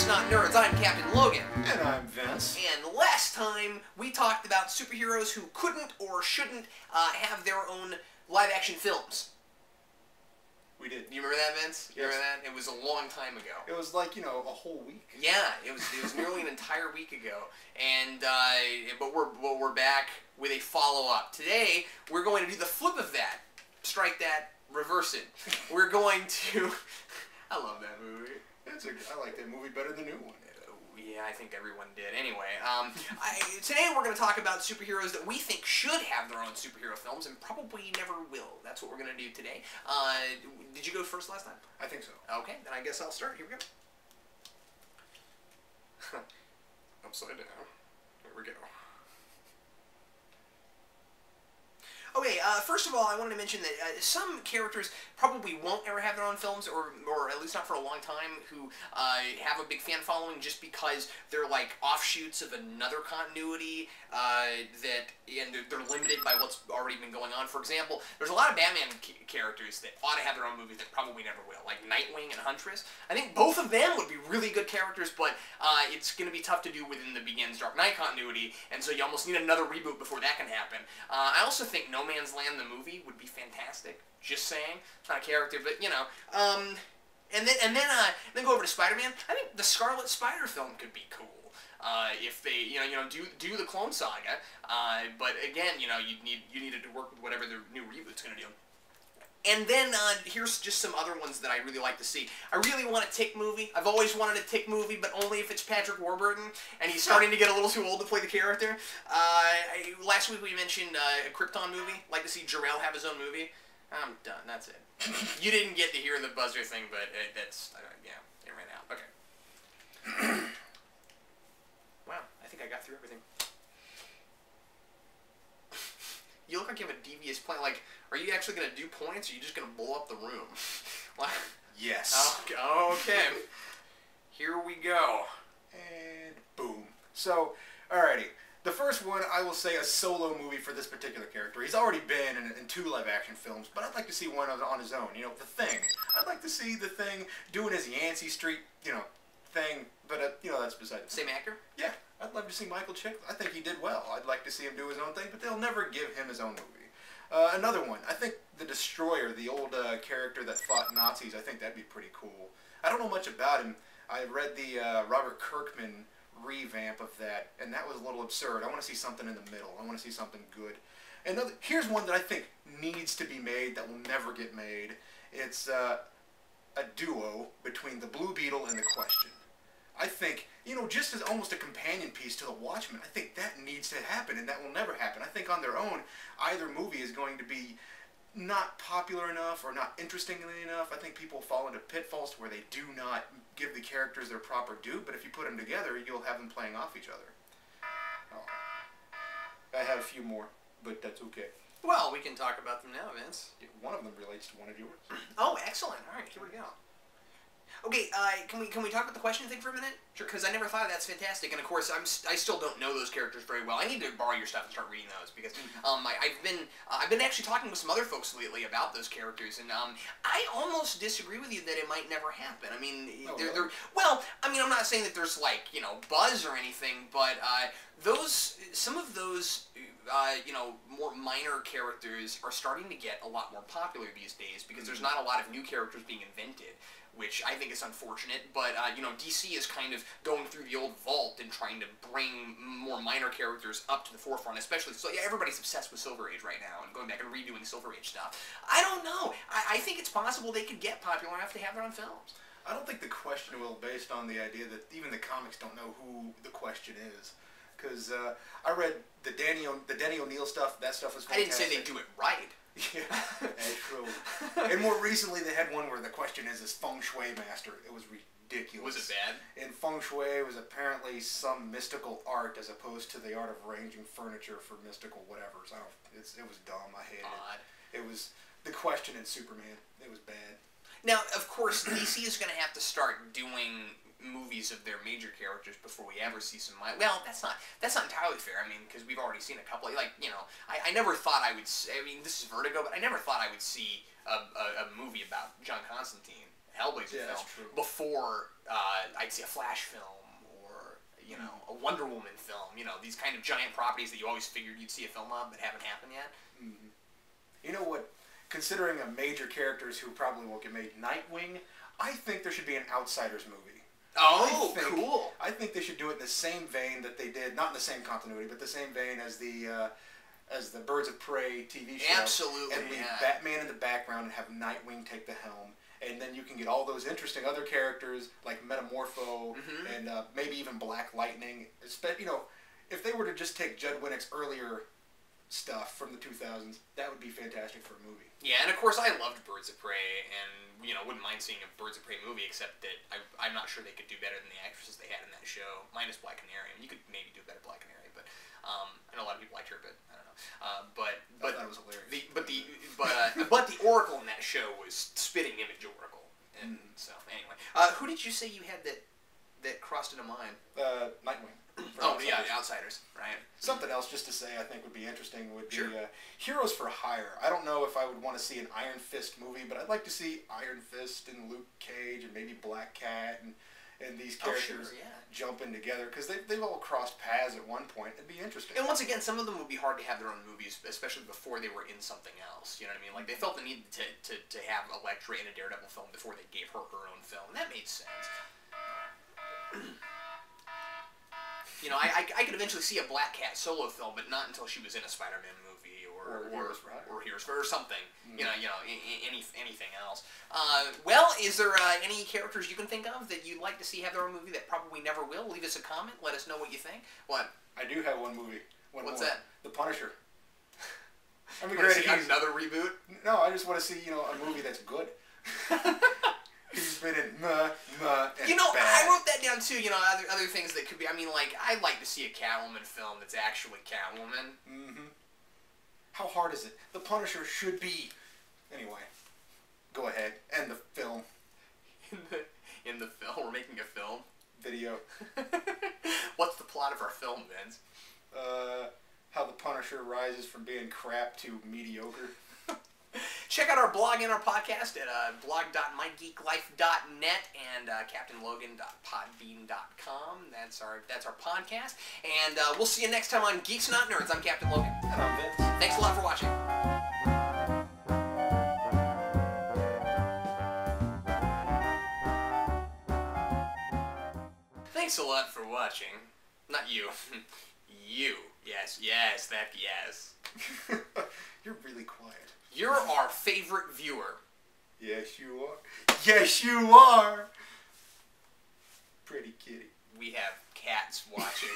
Not Nerds. I'm Captain Logan. And I'm Vince. And last time, we talked about superheroes who couldn't or shouldn't have their own live-action films. We did. You remember that, Vince? You Yes. remember that? It was a long time ago. It was like, a whole week. Yeah, it was nearly an entire week ago. And, but we're back with a follow-up. Today, we're going to do the flip of that. Strike that, reverse it. We're going to... I love that movie. I like that movie better than the new one. Yeah, I think everyone did. Anyway, today we're going to talk about superheroes that we think should have their own superhero films and probably never will. That's what we're going to do today. Did you go first last time? I think so. Okay, then I guess I'll start. Here we go. Upside down. There we go. Okay, first of all, I wanted to mention that some characters probably won't ever have their own films, or at least not for a long time, who have a big fan following just because they're like offshoots of another continuity and they're limited by what's already been going on. For example, there's a lot of Batman characters that ought to have their own movies that probably never will, like Nightwing and Huntress. I think both of them would be really good characters, but it's going to be tough to do within the Begins Dark Knight continuity, and so you almost need another reboot before that can happen. I also think No Man's Land, the movie, would be fantastic. Just saying. It's not a character, but, you know. And then go over to Spider-Man. I think the Scarlet Spider film could be cool. If they, do the Clone Saga. But again, you need to work with whatever the new reboot's going to do. And then, here's just some other ones that I really like to see. I really want a Tick movie. I've always wanted a Tick movie, but only if it's Patrick Warburton, and he's starting to get a little too old to play the character. Last week we mentioned a Krypton movie. Like to see Jor-El have his own movie. I'm done. That's it. You didn't get to hear the buzzer thing, but that's, yeah, it ran out. Okay. Wow, I think I got through everything. You look like you have a devious plan. Like, are you actually going to do points, or are you just going to blow up the room? Yes. Okay. Here we go. And boom. So, alrighty. The first one, I will say a solo movie for this particular character. He's already been in 2 live-action films, but I'd like to see one on his own. The Thing. I'd like to see The Thing doing his Yancey Street, thing, but, that's beside the point. Same actor? Yeah. I'd love to see Michael Chick. I think he did well. I'd like to see him do his own thing, but they'll never give him his own movie. Another one. I think the Destroyer, the old character that fought Nazis, I think that'd be pretty cool. I don't know much about him. I read the Robert Kirkman revamp of that, and that was a little absurd. I want to see something in the middle. I want to see something good. And here's one that I think needs to be made that will never get made. It's a duo between the Blue Beetle and the Question. I think, just as almost a companion piece to the Watchmen, I think that needs to happen, and that will never happen. I think on their own, either movie is going to be not popular enough or not interestingly enough. I think people fall into pitfalls where they do not give the characters their proper due, but if you put them together, you'll have them playing off each other. Oh. I have a few more, but that's okay. Well, we can talk about them now, Vince. One of them relates to one of yours. Oh, excellent. All right, here we go. Okay, can we talk about the Question thing for a minute? Sure. Because I never thought of that's fantastic, and of course I still don't know those characters very well. I need to borrow your stuff and start reading those because I've been actually talking with some other folks lately about those characters, and I almost disagree with you that it might never happen. I mean, well, I mean, I'm not saying that there's like buzz or anything, but some of those more minor characters are starting to get a lot more popular these days because there's not a lot of new characters being invented, which I think is unfortunate, but, DC is kind of going through the old vault and trying to bring more minor characters up to the forefront, especially, so yeah, everybody's obsessed with Silver Age right now and going back and redoing Silver Age stuff. I don't know. I think it's possible they could get popular enough to have their own films. I don't think the Question will, based on the idea that even the comics don't know who the Question is. Because I read the Denny O'Neil stuff. That stuff was fantastic. I didn't say they do it right. Yeah, that's true. And more recently, they had one where the Question is this Feng Shui master. It was ridiculous. Was it bad? And Feng Shui was apparently some mystical art as opposed to the art of arranging furniture for mystical whatever. So it was dumb. I hated it. It was the Question in Superman. It was bad. Now, of course, DC is going to have to start doing movies of their major characters before we ever see some... Well, that's not entirely fair. I mean, because we've already seen a couple. Like, I never thought I would... I mean, this is Vertigo, but I never thought I would see a movie about John Constantine. Hellblazer Yeah, film that's true. before I'd see a Flash film or a Wonder Woman film. These kind of giant properties that you always figured you'd see a film of but haven't happened yet. Mm-hmm. You know what? Considering major characters who probably won't get made, Nightwing, I think there should be an Outsiders movie. Oh, cool. I think they should do it in the same vein that they did, not in the same continuity, but the same vein as the Birds of Prey TV show. Absolutely, and leave Batman in the background and have Nightwing take the helm. And then you can get all those interesting other characters like Metamorpho and maybe even Black Lightning. If they were to just take Judd Winnick's earlier stuff from the 2000s, that would be fantastic for a movie. Yeah, and of course I loved Birds of Prey, and wouldn't mind seeing a Birds of Prey movie, except that I'm not sure they could do better than the actresses they had in that show, minus Black Canary. I mean, you could maybe do a better Black Canary, but I know a lot of people liked her, but I don't know. I thought it was hilarious. But the Oracle in that show was spitting image Oracle, and so anyway, who did you say you had that crossed into mind? Nightwing. Oh, yeah, the Outsiders, right. Something else just to say I think would be interesting would be Sure. Heroes for Hire. I don't know if I would want to see an Iron Fist movie, but I'd like to see Iron Fist and Luke Cage and maybe Black Cat and these characters jumping together, because they've all crossed paths at one point. It'd be interesting. And once again, some of them would be hard to have their own movies, especially before they were in something else. You know what I mean? Like, they felt the need to have Elektra in a Daredevil film before they gave her own film, and that made sense. I could eventually see a Black Cat solo film, but not until she was in a Spider-Man movie or Heroes for or something. Anything else. Well, is there any characters you can think of that you'd like to see have their own movie that probably never will? Leave us a comment. Let us know what you think. What? I do have one movie. What's that? The Punisher. I mean, another reboot? No, I just want to see a movie that's good. He's been in and I wrote that down too. Other things that could be. I mean, like, I'd like to see a Catwoman film that's actually Catwoman. How hard is it? The Punisher should be. Anyway, go ahead. End the film. In the film, we're making a film. Video. What's the plot of our film, Vince? How the Punisher rises from being crap to mediocre. Check out our blog and our podcast at blog.mygeeklife.net and CaptainLogan.podbean.com. That's our podcast. And we'll see you next time on Geeks Not Nerds. I'm Captain Logan. And I'm Vince. Thanks a lot for watching. Thanks a lot for watching. Not you. You. Yes, that yes. You're really quiet. You're our favorite viewer. Yes, you are. Yes, you are. Pretty kitty. We have cats watching.